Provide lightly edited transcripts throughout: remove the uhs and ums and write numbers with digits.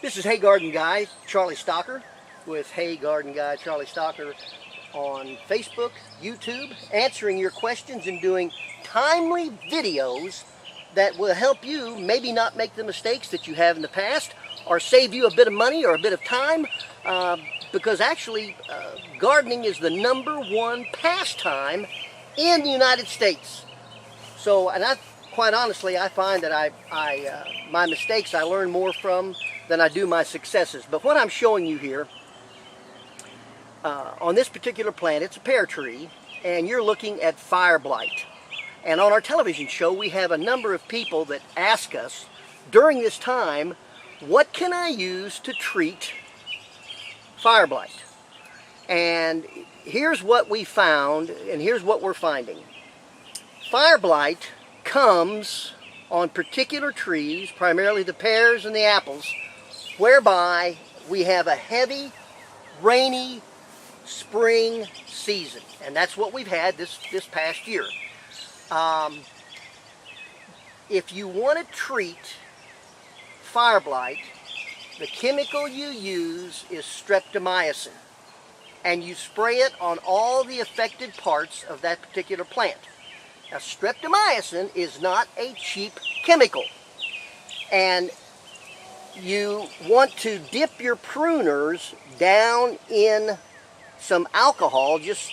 This is Hey Garden Guy, Charlie Stocker, with Hey Garden Guy, Charlie Stocker on Facebook, YouTube, answering your questions and doing timely videos that will help you maybe not make the mistakes that you have in the past or save you a bit of money or a bit of time because actually gardening is the #1 pastime in the United States. So, and quite honestly, I find that my mistakes I learn more from than I do my successes. But what I'm showing you here, on this particular plant, it's a pear tree, and you're looking at fire blight. And on our television show, we have a number of people that ask us during this time, what can I use to treat fire blight? And here's what we found, and here's what we're finding. Fire blight comes on particular trees, primarily the pears and the apples, whereby we have a heavy, rainy spring season. And that's what we've had this past year. If you want to treat fire blight, the chemical you use is streptomycin. And you spray it on all the affected parts of that particular plant. Now, streptomycin is not a cheap chemical. And you want to dip your pruners down in some alcohol, just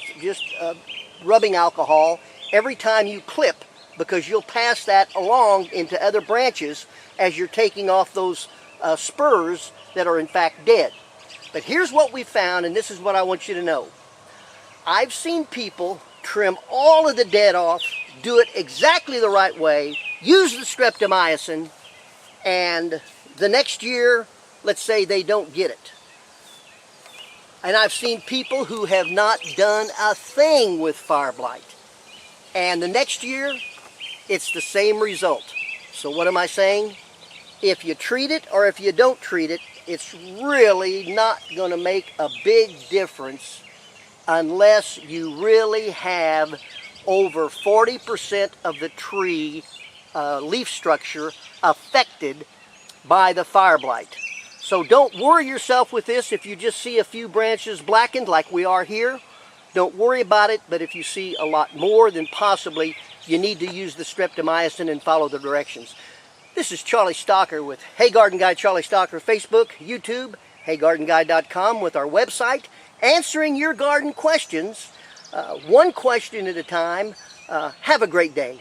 rubbing alcohol, every time you clip, because you'll pass that along into other branches as you're taking off those spurs that are in fact dead. But here's what we found, and this is what I want you to know. I've seen people trim all of the dead off, do it exactly the right way, use the streptomycin, and the next year, let's say they don't get it. And I've seen people who have not done a thing with fire blight. And the next year, it's the same result. So what am I saying? If you treat it or if you don't treat it, it's really not going to make a big difference unless you really have over 40% of the tree leaf structure affected by the fire blight. So don't worry yourself with this if you just see a few branches blackened like we are here. Don't worry about it, but if you see a lot more, then possibly you need to use the streptomycin and follow the directions. This is Charlie Stocker with Hey Garden Guy Charlie Stocker, Facebook, YouTube, heygardenguy.com with our website, answering your garden questions, one question at a time. Have a great day.